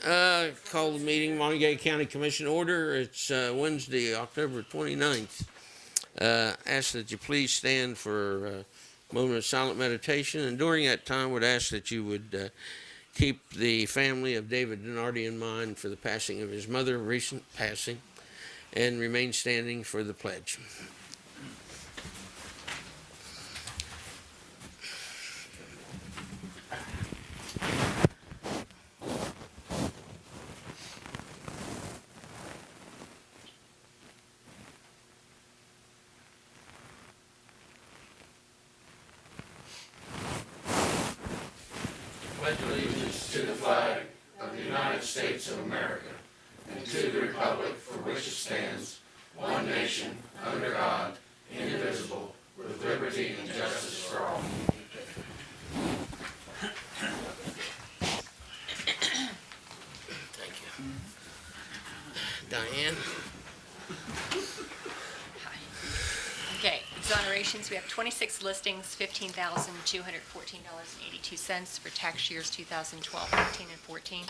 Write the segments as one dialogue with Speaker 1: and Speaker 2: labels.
Speaker 1: Call the meeting, Monongalia County Commission order. It's Wednesday, October 29th. Ask that you please stand for a moment of silent meditation. And during that time, would ask that you would keep the family of David Donardi in mind for the passing of his mother, recent passing, and remain standing for the pledge. Pledge allegiance to the flag of the United States of America and to the republic for which it stands, one nation, under God, indivisible, with liberty and justice for all. Thank you. Diane?
Speaker 2: Okay, exonerations, we have 26 listings, $15,214.82 for tax years 2012, 13, and 14,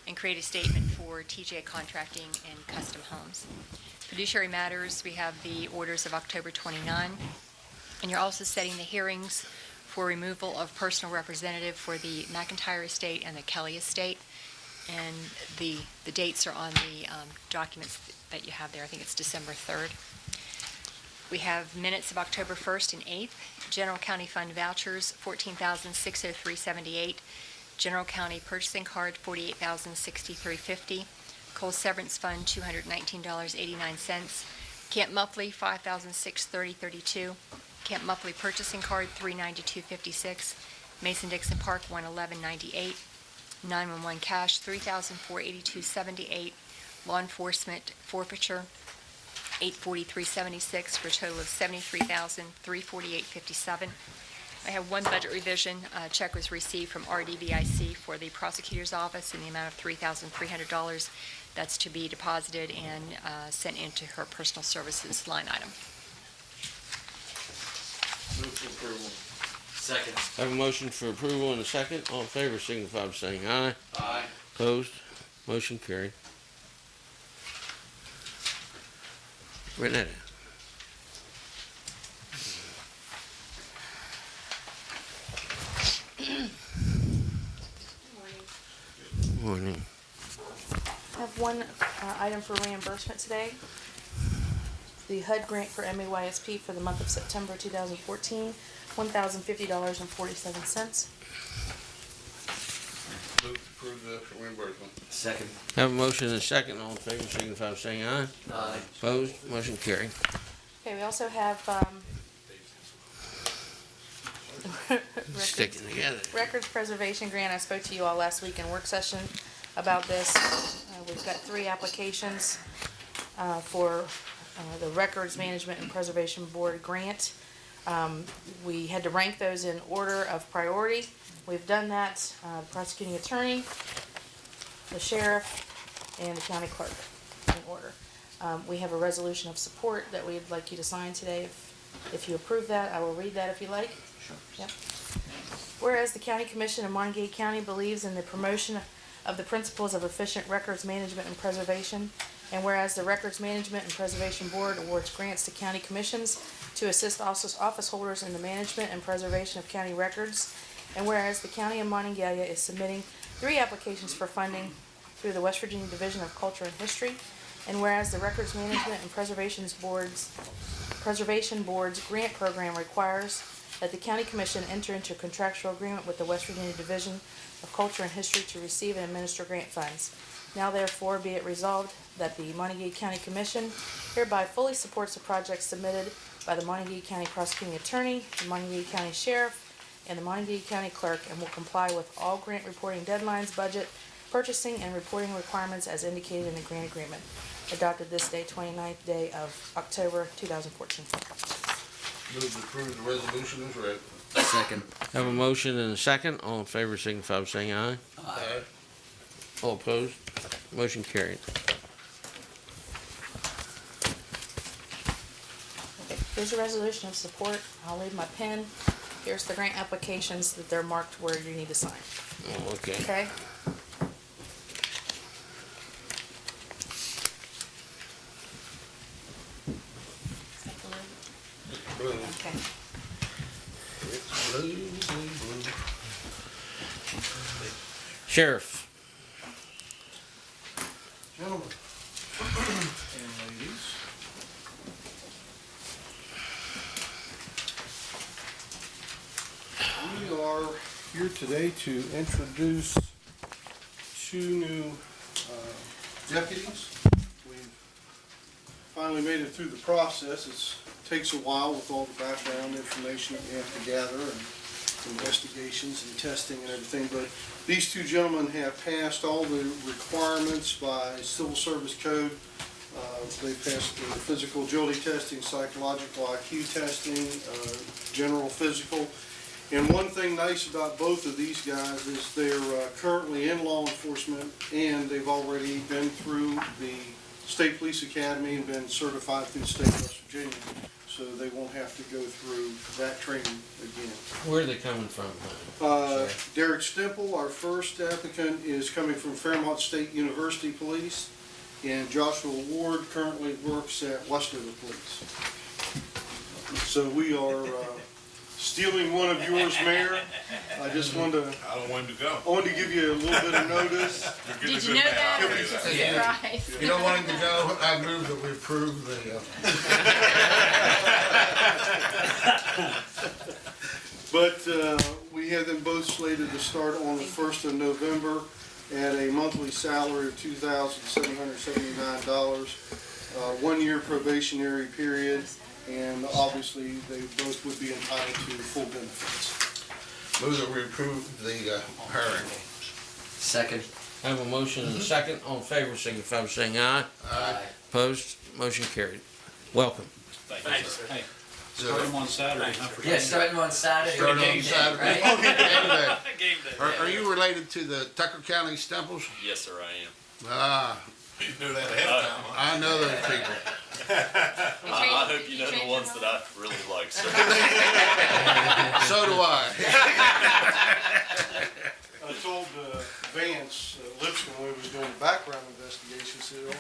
Speaker 2: and create a statement for TJ Contracting and Custom Homes. Fiduciary matters, we have the orders of October 29, and you're also setting the hearings for removal of personal representative for the McIntyre estate and the Kelly estate, and the dates are on the documents that you have there. I think it's December 3rd. We have minutes of October 1st and 8th. General County Fund vouchers, $14,603.78. General County Purchasing Card, $48,063.50. Coal Severance Fund, $219.89. Camp Muffley, $5,630.32. Camp Muffley Purchasing Card, $392.56. Mason-Dixon Park, $111.98. 911 cash, $3,482.78. Law enforcement forfeiture, $843.76 for a total of $73,348.57. I have one budget revision. A check was received from RDVIC for the prosecutor's office in the amount of $3,300. That's to be deposited and sent into her personal services line item.
Speaker 3: Move for approval. Second.
Speaker 1: I have a motion for approval and a second. All in favor signify by saying aye.
Speaker 3: Aye.
Speaker 1: Opposed? Motion carried. Renetta. Morning.
Speaker 4: I have one item for reimbursement today. The HUD grant for MAYSP for the month of September 2014, $1,050.47.
Speaker 3: Move to approve the reimbursement. Second.
Speaker 1: Have a motion and a second. All in favor signify by saying aye.
Speaker 3: Aye.
Speaker 1: Opposed? Motion carried.
Speaker 4: Okay, we also have
Speaker 1: Sticking together.
Speaker 4: records preservation grant. I spoke to you all last week in work session about this. We've got 3 applications for the Records Management and Preservation Board grant. We had to rank those in order of priority. We've done that. Prosecuting attorney, the sheriff, and the county clerk in order. We have a resolution of support that we'd like you to sign today. If you approve that, I will read that if you like.
Speaker 3: Sure.
Speaker 4: Yep. Whereas the County Commission of Monongalia County believes in the promotion of the principles of efficient records management and preservation, and whereas the Records Management and Preservation Board awards grants to county commissions to assist office holders in the management and preservation of county records, and whereas the County of Monongalia is submitting 3 applications for funding through the West Virginia Division of Culture and History, and whereas the Records Management and Preservation Board's grant program requires that the County Commission enter into a contractual agreement with the West Virginia Division of Culture and History to receive and administer grant funds. Now therefore be it resolved that the Monongalia County Commission hereby fully supports the project submitted by the Monongalia County Prosecuting Attorney, the Monongalia County Sheriff, and the Monongalia County Clerk, and will comply with all grant reporting deadlines, budget, purchasing, and reporting requirements as indicated in the grant agreement. Adopted this day, 29th day of October 2014.
Speaker 3: Move to approve the resolution as read.
Speaker 5: Second.
Speaker 1: Have a motion and a second. All in favor signify by saying aye.
Speaker 3: Aye.
Speaker 1: All opposed? Motion carried.
Speaker 4: Okay, here's a resolution of support. I'll leave my pen. Here's the grant applications that they're marked where you need to sign.
Speaker 1: Oh, okay.
Speaker 4: Okay? Okay.
Speaker 3: It's blue, blue, blue.
Speaker 1: Sheriff.
Speaker 5: Gentlemen and ladies, we are here today to introduce two new deputies. We've finally made it through the process. It takes a while with all the background information that we have to gather and investigations and testing and everything, but these two gentlemen have passed all the requirements by Civil Service Code. They passed the physical agility testing, psychological IQ testing, general physical. And one thing nice about both of these guys is they're currently in law enforcement, and they've already been through the State Police Academy and been certified through the state of West Virginia. So they won't have to go through that training again.
Speaker 1: Where are they coming from?
Speaker 5: Derek Stemple, our first applicant, is coming from Fairmont State University Police, and Joshua Ward currently works at Westover Police. So we are stealing one of yours, Mayor. I just wanted to,
Speaker 3: I don't want him to go.
Speaker 5: I wanted to give you a little bit of notice.
Speaker 2: Did you know that, or was it a surprise?
Speaker 3: You don't want him to go? I move that we approve the,
Speaker 5: But we have them both slated to start on the 1st of November at a monthly salary of $2,779, 1-year probationary period, and obviously they both would be entitled to full benefits.
Speaker 3: move that we approve the hiring.
Speaker 6: Second.
Speaker 1: I have a motion and a second. All in favor, signify by saying aye.
Speaker 6: Aye.
Speaker 1: Opposed? Motion carried. Welcome.
Speaker 7: Thank you, sir. Hey, start them on Saturday, huh? for
Speaker 6: Yeah, starting on Saturday.
Speaker 3: Start on
Speaker 6: game day,
Speaker 3: Saturday.
Speaker 6: right?
Speaker 7: Game day.
Speaker 3: Are you related to the Tucker County Stemples?
Speaker 7: Yes, sir, I am.
Speaker 3: Ah, you knew that ahead of time. I know those people.
Speaker 7: I hope you know the ones that I really like, sir.
Speaker 3: So do I.
Speaker 5: I told Vance Lipscomb when we was doing the background investigation, said on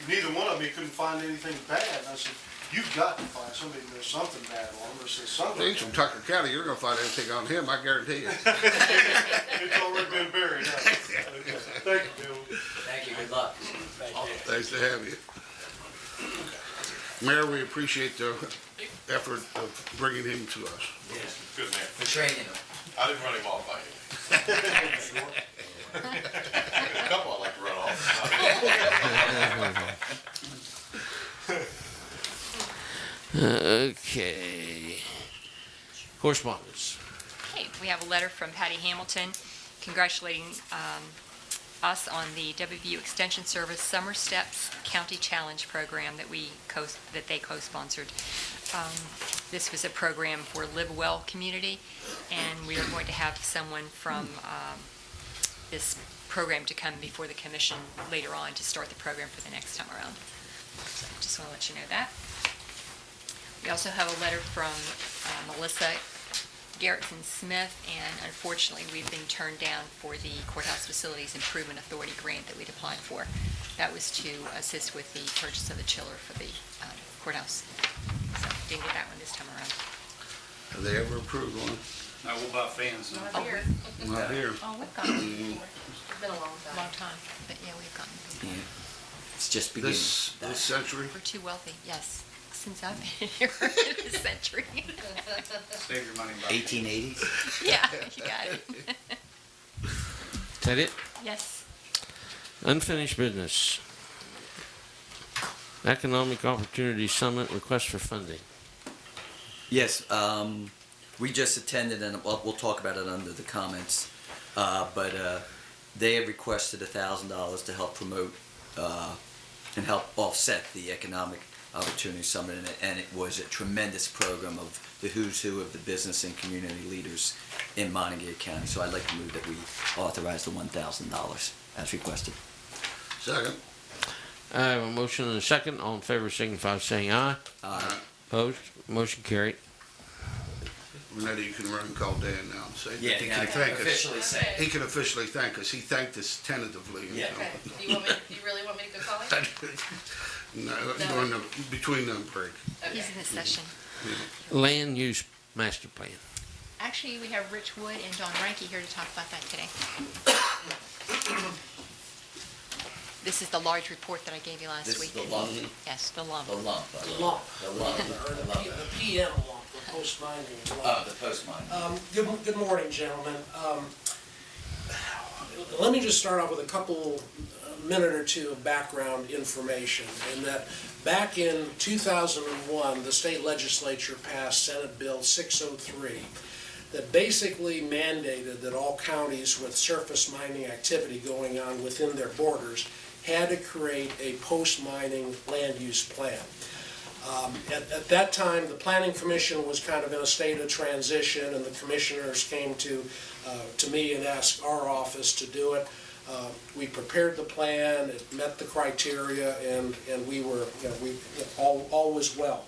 Speaker 5: neither one of me couldn't find anything bad. And I said, you've got to find somebody who knows something bad on him or says something.
Speaker 3: He's from Tucker County. You're gonna find anything on him, I guarantee you.
Speaker 5: It's already been buried. Okay. Thank you, Bill.
Speaker 6: Thank you, good luck.
Speaker 3: Nice to have you. Mayor, we appreciate the effort of bringing him to us.
Speaker 7: Good man.
Speaker 6: For training them.
Speaker 7: I didn't run him off by you. A couple I like to run off.
Speaker 1: Okay. Correspondence.
Speaker 2: Okay, we have a letter from Patty Hamilton congratulating us on the WVU Extension Service Summer Steps County Challenge program that they co-sponsored. This was a program for Live Well community, and we are going to have someone from this program to come before the commission later on to start the program for the next time around. So just want to let you know that. We also have a letter from Melissa Garrettson Smith, and unfortunately, we've been turned down for the Courthouse Facilities Improvement Authority grant that we'd applied for. That was to assist with the purchase of the chiller for the courthouse. So didn't get that one this time around.
Speaker 3: Have they ever approved one?
Speaker 7: I will buy fans now.
Speaker 2: Oh, we've
Speaker 3: Not here.
Speaker 2: gotten them before. It's been a long time, but yeah, we've gotten them before.
Speaker 6: It's just beginning.
Speaker 3: This century?
Speaker 2: We're too wealthy, yes, since I've been here this century.
Speaker 7: Save your money by
Speaker 6: 1880s?
Speaker 2: Yeah, you got it.
Speaker 1: Is that it?
Speaker 2: Yes.
Speaker 1: Unfinished business. Economic Opportunity Summit request for funding.
Speaker 6: Yes, we just attended, and we'll talk about it under the comments, but they have requested $1,000 to help promote and help offset the Economic Opportunity Summit, and it was a tremendous program of the who's who of the business and community leaders in Monongalia County. So I'd like to move that we authorize the $1,000 as requested.
Speaker 3: Second.
Speaker 1: I have a motion and a second. All in favor signify by saying aye.
Speaker 6: Aye.
Speaker 1: Opposed? Motion carried.
Speaker 3: Renetta, you can run and call Dan now and say
Speaker 6: Yeah,
Speaker 3: that he
Speaker 6: now
Speaker 3: can thank us.
Speaker 6: officially say it.
Speaker 3: He can officially thank us. He thanked us tentatively.
Speaker 6: Yeah.
Speaker 4: Okay, do you really want me to go call him?
Speaker 3: No, during the, between the break.
Speaker 2: He's in the session.
Speaker 1: Land use master plan.
Speaker 2: Actually, we have Rich Wood and John Ranke here to talk about that today. This is the large report that I gave you last
Speaker 6: This is
Speaker 2: week.
Speaker 6: the lump,
Speaker 2: Yes, the lump.
Speaker 6: the lump.
Speaker 8: The lump.
Speaker 6: The lump.
Speaker 8: Or
Speaker 6: The
Speaker 8: the
Speaker 6: lump.
Speaker 8: the PM lump, the post-mining lump.
Speaker 6: Oh, the post mine.
Speaker 8: Good morning, gentlemen. Let me just start off with a minute or two of background information, in that back in 2001, the state legislature passed Senate Bill 603 that basically mandated that all counties with surface mining activity going on within their borders had to create a post-mining land use plan. At that time, the Planning Commission was kind of in a state of transition, and the commissioners came to me and asked our office to do it. We prepared the plan, it met the criteria, and we were, all was well.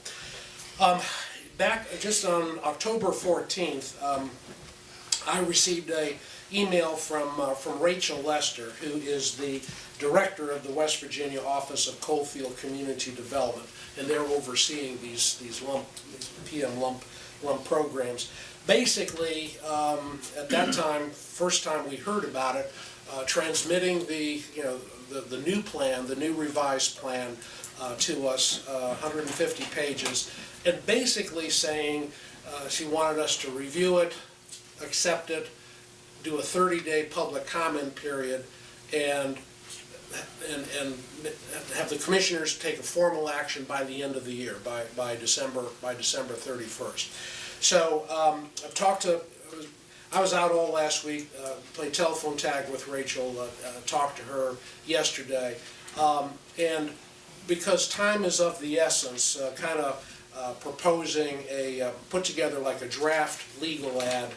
Speaker 8: Back just on October 14th, I received a email from Rachel Lester, who is the director of the West Virginia Office of Coalfield Community Development, and they're overseeing these PM lump programs. Basically, at that time, first time we heard about it, transmitting the new plan, the new revised plan to us, 150 pages, and basically saying she wanted us to review it, accept it, do a 30-day public comment period, and have the commissioners take a formal action by the end of the year, by December 31st. So I've talked to. I was out all last week, played telephone tag with Rachel, talked to her yesterday, and because time is of the essence, kind of proposing put together like a draft legal ad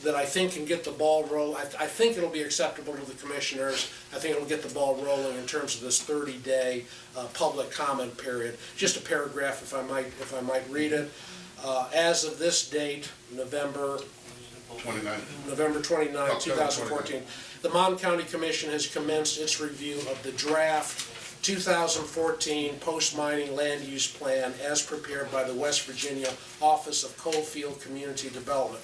Speaker 8: that I think can get the ball rolling. I think it'll be acceptable to the commissioners. I think it'll get the ball rolling in terms of this 30-day public comment period. Just a paragraph, if I might read it. As of this date, November 29, 2014, the Mon County Commission has commenced its review of the draft 2014 post-mining land use plan as prepared by the West Virginia Office of Coalfield Community Development.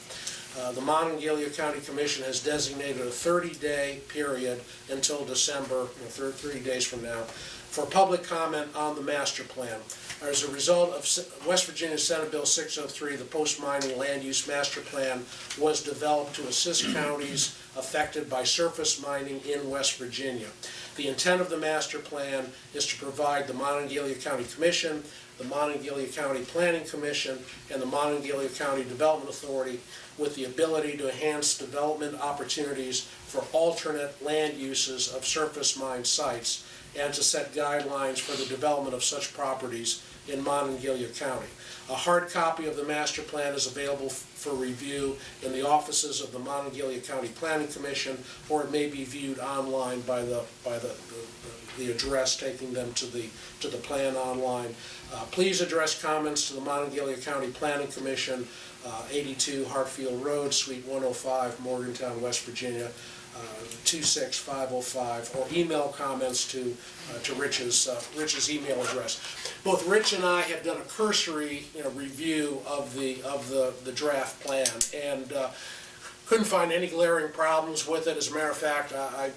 Speaker 8: The Monongalia County Commission has designated a 30-day period until December, 30 days from now, for public comment on the master plan. As a result of West Virginia Senate Bill 603, the post-mining land use master plan was developed to assist counties affected by surface mining in West Virginia. The intent of the master plan is to provide the Monongalia County Commission, the Monongalia County Planning Commission, and the Monongalia County Development Authority with the ability to enhance development opportunities for alternate land uses of surface mine sites and to set guidelines for the development of such properties in Monongalia County. A hard copy of the master plan is available for review in the offices of the Monongalia County Planning Commission, or it may be viewed online by the address taking them to the plan online. Please address comments to the Monongalia County Planning Commission, 82 Hartfield Road, Suite 105, Morgantown, West Virginia, 26505, or email comments to Rich's email address. Both Rich and I have done a cursory review of the draft plan, and couldn't find any glaring problems with it. As a matter of fact, I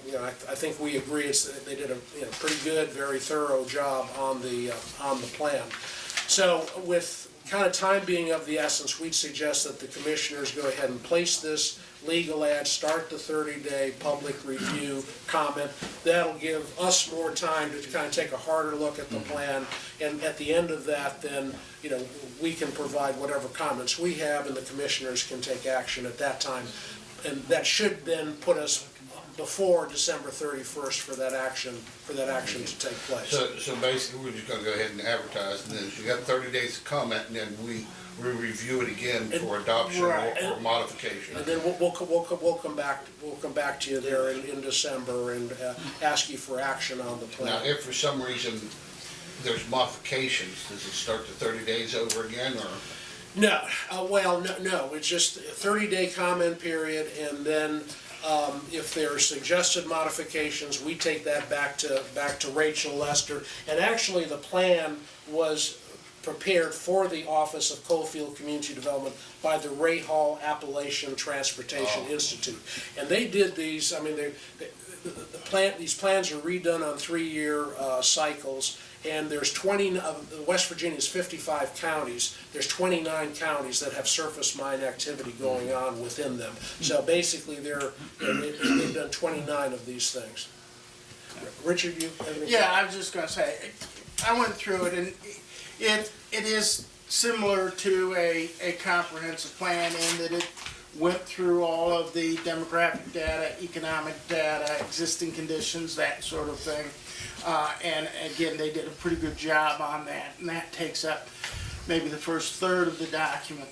Speaker 8: think we agree they did a pretty good, very thorough job on the plan. So with kind of time being of the essence, we'd suggest that the commissioners go ahead and place this legal ad, start the 30-day public review comment. That'll give us more time to kind of take a harder look at the plan, and at the end of that, then we can provide whatever comments we have, and the commissioners can take action at that time. And that should then put us before December 31st for that action to take place.
Speaker 3: So basically, we're just gonna go ahead and advertise, and then if you got 30 days to comment, and then we review it again for adoption or modification.
Speaker 8: And then we'll come back to you there in December and ask you for action on the plan.
Speaker 3: Now, if for some reason there's modifications, does it start the 30 days over again, or?
Speaker 8: No, no, it's just a 30-day comment period, and then if there are suggested modifications, we take that back to Rachel Lester. And actually, the plan was prepared for the Office of Coalfield Community Development by the Ray Hall Appalachian Transportation Institute. And they did these, I mean, these plans are redone on 3-year cycles, and there's West Virginia's 55 counties, there's 29 counties that have surface mine activity going on within them. So basically they've done 29 of these things. Richard, you have any?
Speaker 9: Yeah, I was just gonna say, I went through it, and it is similar to a comprehensive plan in that it went through all of the demographic data, economic data, existing conditions, that sort of thing. And again, they did a pretty good job on that, and that takes up maybe the first third of the document.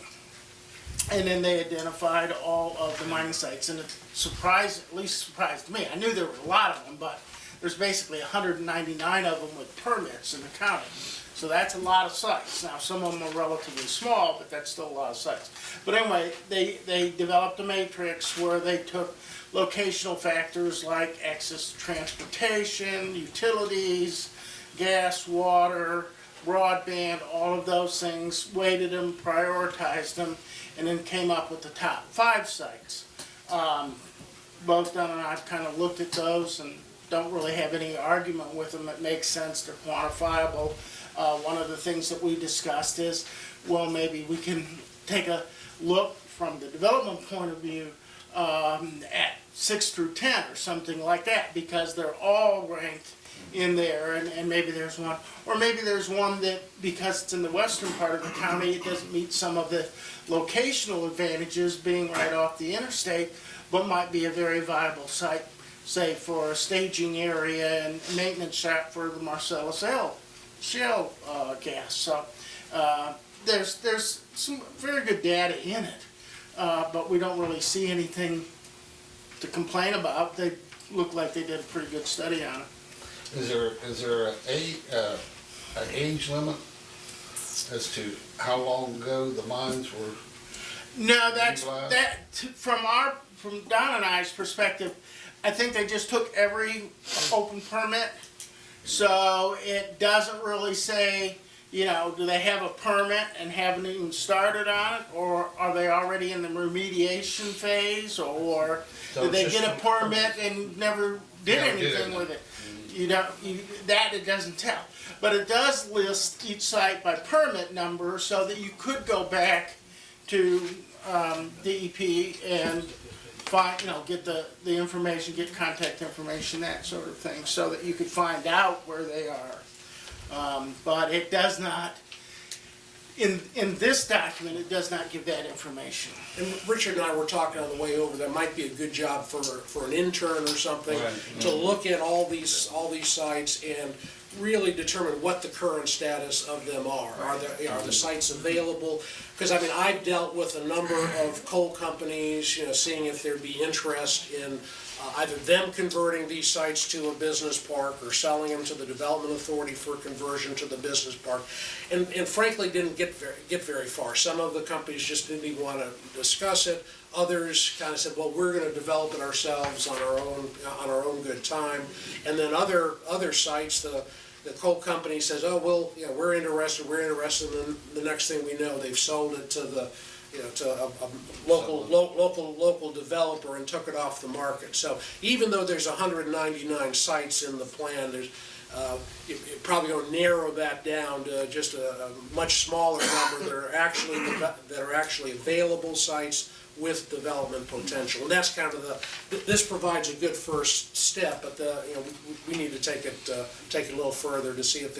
Speaker 9: And then they identified all of the mining sites, and it at least surprised me. I knew there were a lot of them, but there's basically 199 of them with permits in the county. So that's a lot of sites. Now, some of them are relatively small, but that's still a lot of sites. But anyway, they developed a matrix where they took locational factors like access to transportation, utilities, gas, water, broadband, all of those things, weighted them, prioritized them, and then came up with the top 5 sites. Both Don and I have kind of looked at those and don't really have any argument with them. It makes sense, they're quantifiable. One of the things that we discussed is, well, maybe we can take a look from the development point of view at 6 through 10 or something like that, because they're all ranked in there, and maybe there's one, or maybe there's one that, because it's in the western part of the county, it doesn't meet some of the locational advantages being right off the interstate, but might be a very viable site, say, for a staging area and maintenance shop for the Marcellus shale gas. So there's some very good data in it, but we don't really see anything to complain about. They look like they did a pretty good study on it.
Speaker 3: Is there an age limit as to how long ago the mines were?
Speaker 9: No, that's
Speaker 3: utilized?
Speaker 9: From Don and I's perspective, I think they just took every open permit. So it doesn't really say, you know, do they have a permit and haven't even started on it, or are they already in the remediation phase, or
Speaker 3: So
Speaker 9: did they
Speaker 3: it's
Speaker 9: get a
Speaker 3: just
Speaker 9: permit and never did
Speaker 3: Never did
Speaker 9: anything
Speaker 3: anything.
Speaker 9: with it? That it doesn't tell. But it does list each site by permit number so that you could go back to DEP and find, get the information, get contact information, that sort of thing, so that you could find out where they are. But it does not, in this document, it does not give that information.
Speaker 8: And Richard and I were talking on the way over, that might be a good job for an intern or something, to look at all these sites and really determine what the current status of them are. Are the sites available? Because I mean, I've dealt with a number of coal companies, seeing if there'd be interest in either them converting these sites to a business park or selling them to the Development Authority for conversion to the business park, and frankly didn't get very far. Some of the companies just didn't even want to discuss it. Others kind of said, well, we're going to develop it ourselves on our own good time. And then other sites, the coal company says, oh, well, we're interested, and then the next thing we know, they've sold it to the to a local developer and took it off the market. So even though there's 199 sites in the plan, there's you're probably going to narrow that down to just a much smaller number that are actually available sites with development potential. And that's kind of this provides a good first step, but we need to take it a little further to see if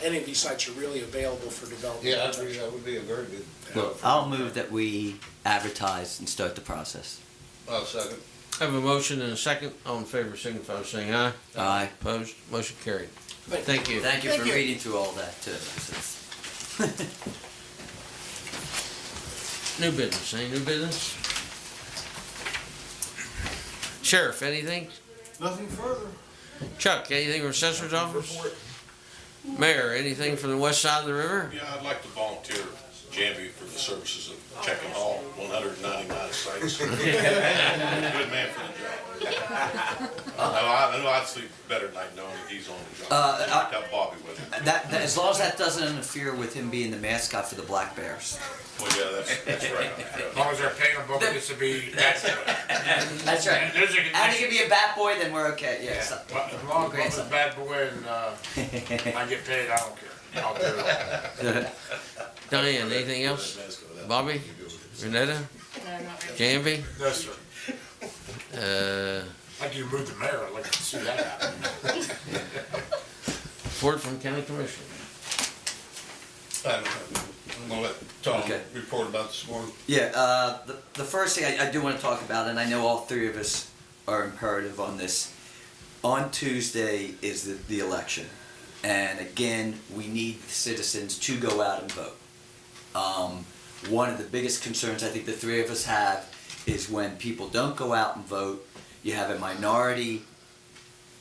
Speaker 8: any of these sites are really available for development.
Speaker 3: Yeah, I agree, that would be a very good.
Speaker 6: Well, I'll move that we advertise and start the process.
Speaker 3: I'll second.
Speaker 1: I have a motion and a second. All in favor, signify by saying aye.
Speaker 6: Aye.
Speaker 1: Opposed? Motion carried. Thank you.
Speaker 6: Thank you
Speaker 9: Thank
Speaker 6: for
Speaker 9: you.
Speaker 6: reading through all that, too.
Speaker 1: New business, any new business? Sheriff, anything?
Speaker 5: Nothing further.
Speaker 1: Chuck, anything from Assessor's Office? Mayor, anything from the west side of the river?
Speaker 7: Yeah, I'd like to volunteer Jamie for the services of checking all 199 sites. Good man for the job. I know I'd sleep better at night knowing that he's on the job. Got Bobby with him.
Speaker 6: That, as long as that doesn't interfere with him being the mascot for the Black Bears.
Speaker 7: Well, yeah, that's right.
Speaker 9: As long as they're paying a book, it's to be, that's it.
Speaker 6: That's right.
Speaker 9: There's a
Speaker 6: And he can be a bat boy, then we're okay. Yeah.
Speaker 9: Yeah,
Speaker 6: so-
Speaker 9: but as long as I'm a bad boy and, I get paid, I don't care. I'll do it.
Speaker 1: Diane, anything else? Bobby? Renetta? Jamie?
Speaker 9: No, sir. Like you moved the mayor, I'd like to see that happen.
Speaker 1: Report from county commissioner.
Speaker 3: I'm gonna let Tom
Speaker 6: Okay.
Speaker 3: report about this morning.
Speaker 6: Yeah, the first thing I do want to talk about, and I know all three of us are imperative on this, on Tuesday is the election. And again, we need citizens to go out and vote. One of the biggest concerns I think the three of us have is when people don't go out and vote, you have a minority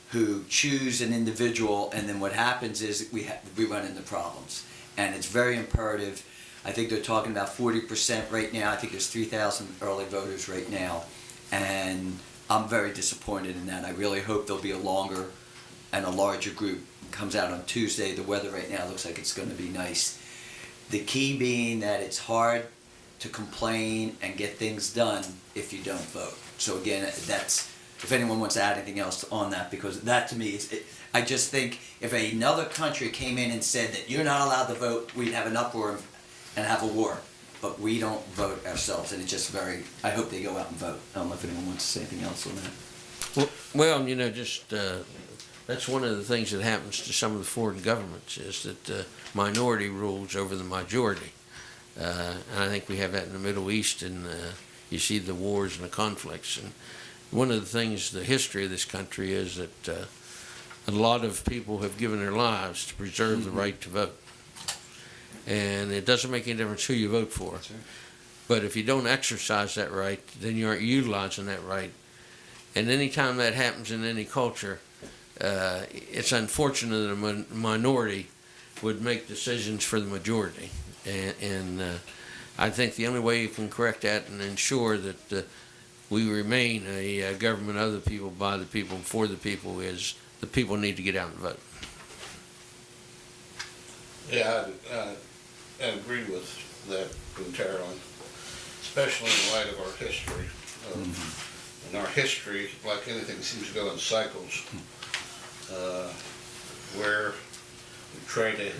Speaker 6: who choose an individual, and then what happens is we run into problems. And it's very imperative. I think they're talking about 40% right now. I think there's 3,000 early voters right now. And I'm very disappointed in that. I really hope there'll be a longer and a larger group comes out on Tuesday. The weather right now looks like it's going to be nice. The key being that it's hard to complain and get things done if you don't vote. So again, that's, if anyone wants to add anything else on that, because that to me is, I just think if another country came in and said that you're not allowed to vote, we'd have an uproar and have a war. But we don't vote ourselves, and it's just very, I hope they go out and vote. I don't know if anyone wants to say anything else on that.
Speaker 1: Well, you know, just, that's one of the things that happens to some of the foreign governments is that minority rules over the majority. And I think we have that in the Middle East, and you see the wars and the conflicts. And one of the things, the history of this country is that a lot of people have given their lives to preserve the right to vote. And it doesn't make any difference who you vote for.
Speaker 6: Right.
Speaker 1: But if you don't exercise that right, then you aren't utilizing that right. And anytime that happens in any culture, it's unfortunate that a minority would make decisions for the majority. And I think the only way you can correct that and ensure that we remain a government of the people, by the people, for the people, is the people need to get out and vote.
Speaker 3: Yeah, I agree with that entirely, especially in light of our history. In our history, like anything, seems to go in cycles, where we try to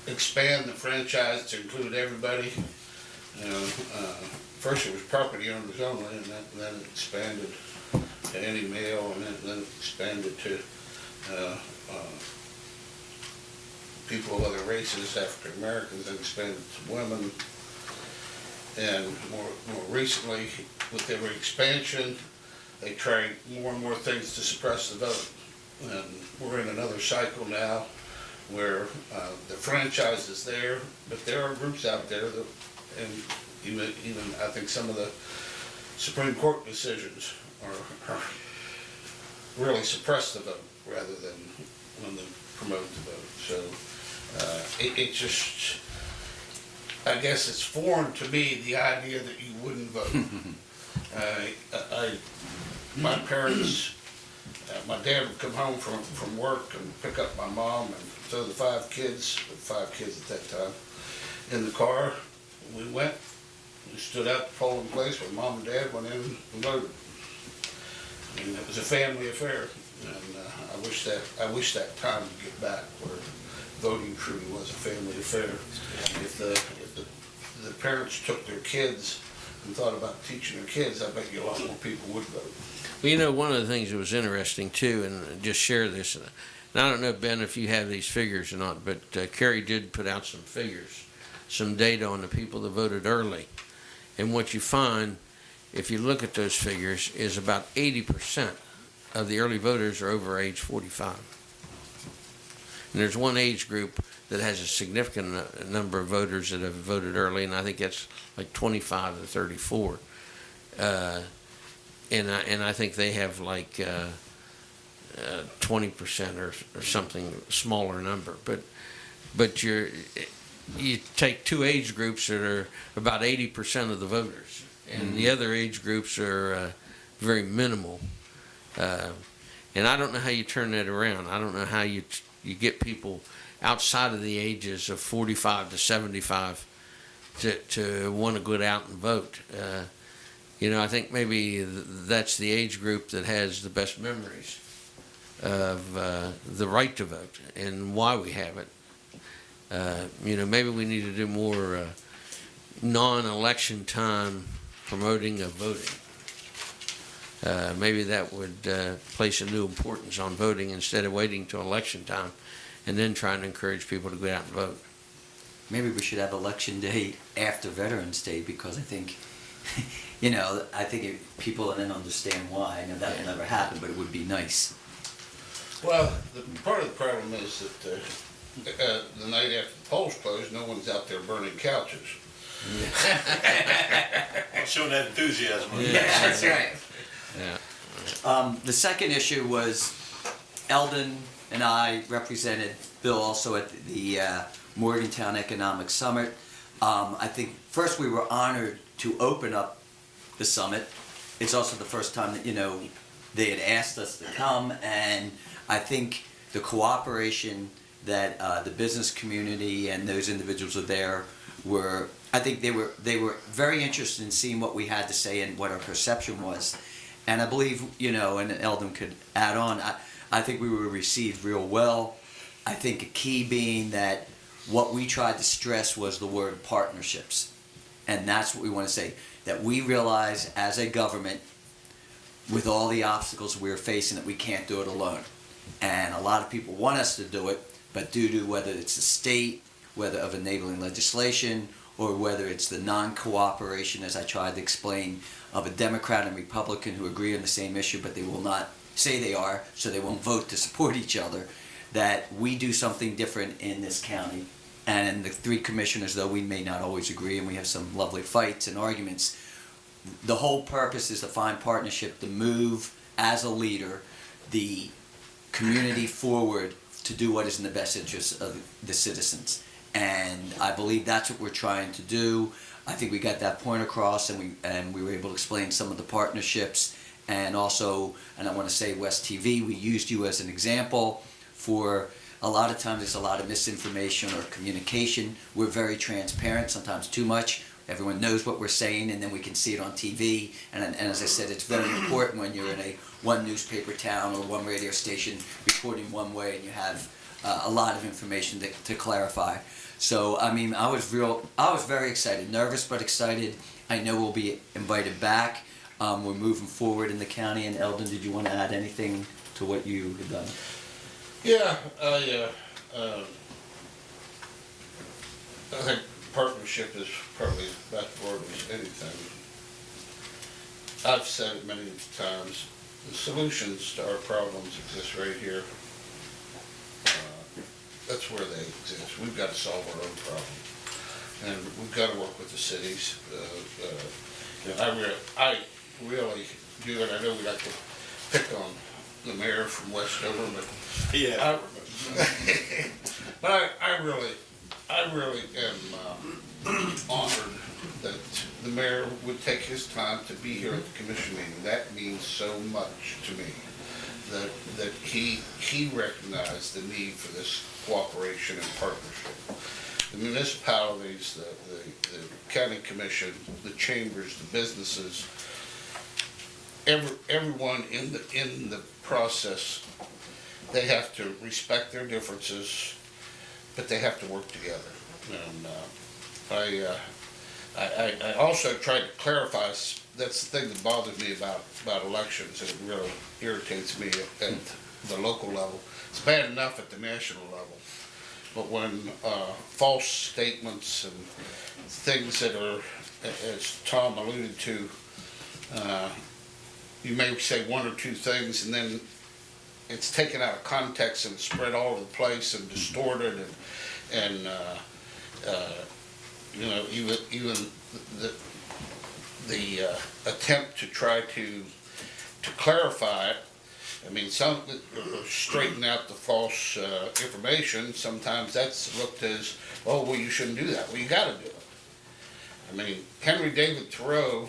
Speaker 3: expand the franchise to include everybody. You know, first it was property owners only, and then it expanded to any male, and then it expanded to people of other races, African Americans, and expanded to women. And more recently, with every expansion, they tried more and more things to suppress the vote. And we're in another cycle now where the franchise is there, but there are groups out there that, and even I think some of the Supreme Court decisions are really suppress the vote rather than when they promote the vote. So it just, I guess it's foreign to me, the idea that you wouldn't vote. My parents, my dad would come home from work and pick up my mom and throw the 5 kids at that time, in the car. We stood out the polling place where mom and dad went in and voted. I mean, it was a family affair, and I wish that time would get back where voting truly was a family affair. If the parents took their kids and thought about teaching their kids, I bet you a lot more people would vote.
Speaker 1: Well, you know, one of the things that was interesting too, and just share this, and I don't know, Ben, if you have these figures or not, but Kerry did put out some figures, some data on the people that voted early. And what you find, if you look at those figures, is about 80% of the early voters are over age 45. And there's one age group that has a significant number of voters that have voted early, and I think that's like 25 to 34. And I think they have like 20% or something smaller number. But you take two age groups that are about 80% of the voters, and the other age groups are very minimal. And I don't know how you turn that around. I don't know how you get people outside of the ages of 45 to 75 to want to go out and vote. I think maybe that's the age group that has the best memories of the right to vote and why we have it. Maybe we need to do more non-election time promoting of voting. Maybe that would place a new importance on voting instead of waiting till election time and then trying to encourage people to go out and vote.
Speaker 6: Maybe we should have election day after Veterans Day, because I think, people didn't understand why. I know that will never happen, but it would be nice.
Speaker 3: Well, part of the problem is that the night after the polls close, no one's out there burning couches.
Speaker 7: Showing that enthusiasm.
Speaker 6: That's right.
Speaker 1: Yeah.
Speaker 6: The second issue was Eldon and I represented Bill also at the Morgantown Economic Summit. I think first we were honored to open up the summit. It's also the first time that, they had asked us to come, and I think the cooperation that the business community and those individuals were there were, I think they were very interested in seeing what we had to say and what our perception was. And I believe, and Eldon could add on, I think we were received real well. I think a key being that what we tried to stress was the word partnerships. And that's what we want to say, that we realize as a government, with all the obstacles we're facing, that we can't do it alone. And a lot of people want us to do it, but due to whether it's the state, whether of enabling legislation, or whether it's the non-cooperation, as I tried to explain, of a Democrat and Republican who agree on the same issue, but they will not say they are, so they won't vote to support each other, that we do something different in this county. And the three commissioners, though we may not always agree, and we have some lovely fights and arguments, the whole purpose is to find partnership to move, as a leader, the community forward to do what is in the best interest of the citizens. And I believe that's what we're trying to do. I think we got that point across, and we were able to explain some of the partnerships. And also, and I want to say West TV, we used you as an example for a lot of times there's a lot of misinformation or communication. We're very transparent, sometimes too much. Everyone knows what we're saying, and then we can see it on TV. And as I said, it's very important when you're in one newspaper town or one radio station reporting one way and you have a lot of information to clarify. So, I mean, I was very excited, nervous but excited. I know we'll be invited back. We're moving forward in the county. And Eldon, did you want to add anything to what you had done?
Speaker 3: Yeah, I think partnership is probably the best word as anything. I've said it many times, the solutions to our problems exist right here. That's where they exist. We've got to solve our own problem. And we've got to work with the cities. I really do, and I know we like to pick on the mayor from Westover, but
Speaker 7: Yeah.
Speaker 3: but I really am honored that the mayor would take his time to be here at the commission meeting. That means so much to me, that he recognized the need for this cooperation and partnership. The municipalities, the county commission, the chambers, the businesses, everyone in the process, they have to respect their differences, but they have to work together. And I also tried to clarify, that's the thing that bothers me about elections, and it really irritates me at the local level. It's bad enough at the national level, but when false statements and things that are, as Tom alluded to, you may say one or two things and then it's taken out of context and spread all over the place and distorted, and even the attempt to try to clarify it. I mean, some straighten out the false information. Sometimes that's looked as, oh, well, you shouldn't do that. Well, you got to do it. I mean, Henry David Thoreau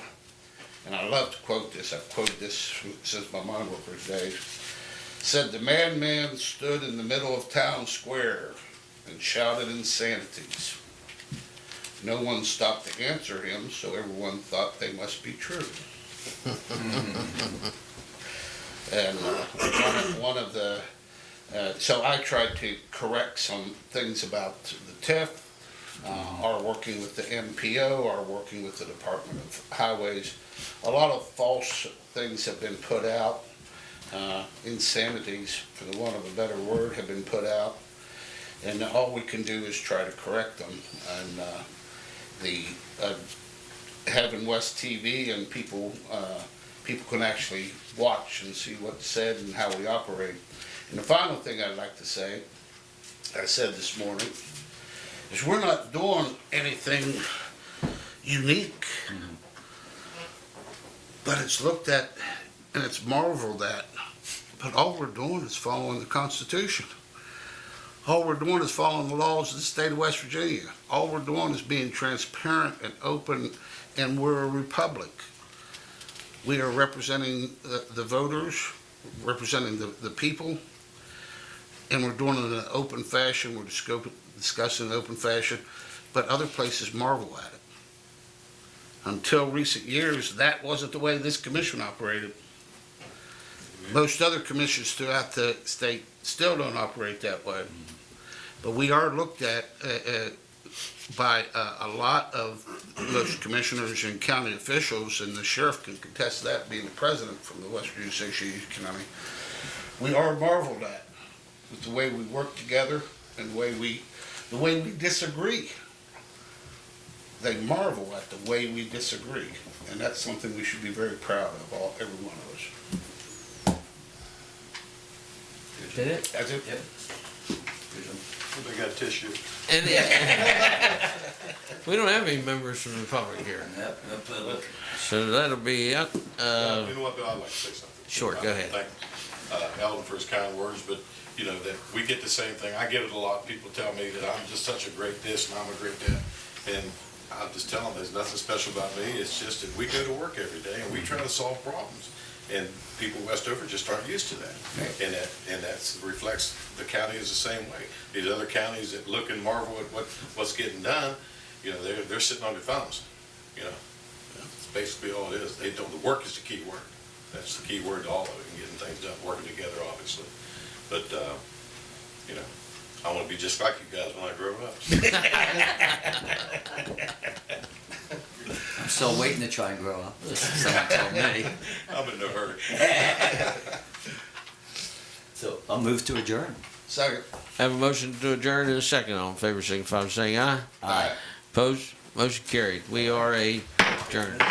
Speaker 3: and I love to quote this, I've quoted this since my mine workers days, said the madman stood in the middle of town square and shouted insanities. No one stopped to answer him, so everyone thought they must be true. And one of the, so I tried to correct some things about the TIF, our working with the MPO, our working with the Department of Highways. A lot of false things have been put out, insanities, for the want of a better word, have been put out. And all we can do is try to correct them. And having West TV and people can actually watch and see what's said and how we operate. And the final thing I'd like to say, I said this morning, is we're not doing anything unique, but it's looked at and it's marveled at. But all we're doing is following the Constitution. All we're doing is following the laws of the state of West Virginia. All we're doing is being transparent and open, and we're a republic. We are representing the voters, representing the people, and we're doing it in an open fashion. We're discussing in an open fashion, but other places marvel at it. Until recent years, that wasn't the way this commission operated. Most other commissions throughout the state still don't operate that way. But we are looked at by a lot of those commissioners and county officials, and the sheriff can contest that, being the president from the West Virginia Association of County. We are marveled at with the way we work together and the way we disagree. They marvel at the way we disagree, and that's something we should be very proud of, every one of us.
Speaker 6: Did it?
Speaker 3: That's it?
Speaker 6: Yep.
Speaker 7: They got tissue.
Speaker 1: And we don't have any members from the public here,
Speaker 6: Yep, no public.
Speaker 1: so that'll be out.
Speaker 7: You know what, Bill, I'd like to say something.
Speaker 1: Sure, go ahead.
Speaker 7: Thank Eldon for his kind words, but, you know, that we get the same thing. I get it a lot. People tell me that I'm just such a great this and I'm a great that. And I'll just tell them there's nothing special about me. It's just that we go to work every day and we try to solve problems. And people Westover just aren't used to that. And that reflects, the county is the same way. These other counties that look and marvel at what's getting done, you know, they're sitting on their thumbs, you know. That's basically all it is. They don't, the work is the key word. That's the key word to all of it, and getting things done, working together, obviously. But, you know, I want to be just like you guys when I grow up.
Speaker 6: I'm still waiting to try and grow up. Someone told me.
Speaker 7: I'm in no hurry.
Speaker 6: So I'll move to adjourn.
Speaker 3: Second.
Speaker 1: Have a motion to adjourn in a second. All in favor, signify by saying aye.
Speaker 6: Aye.
Speaker 1: Opposed? Motion carried. We are adjourned.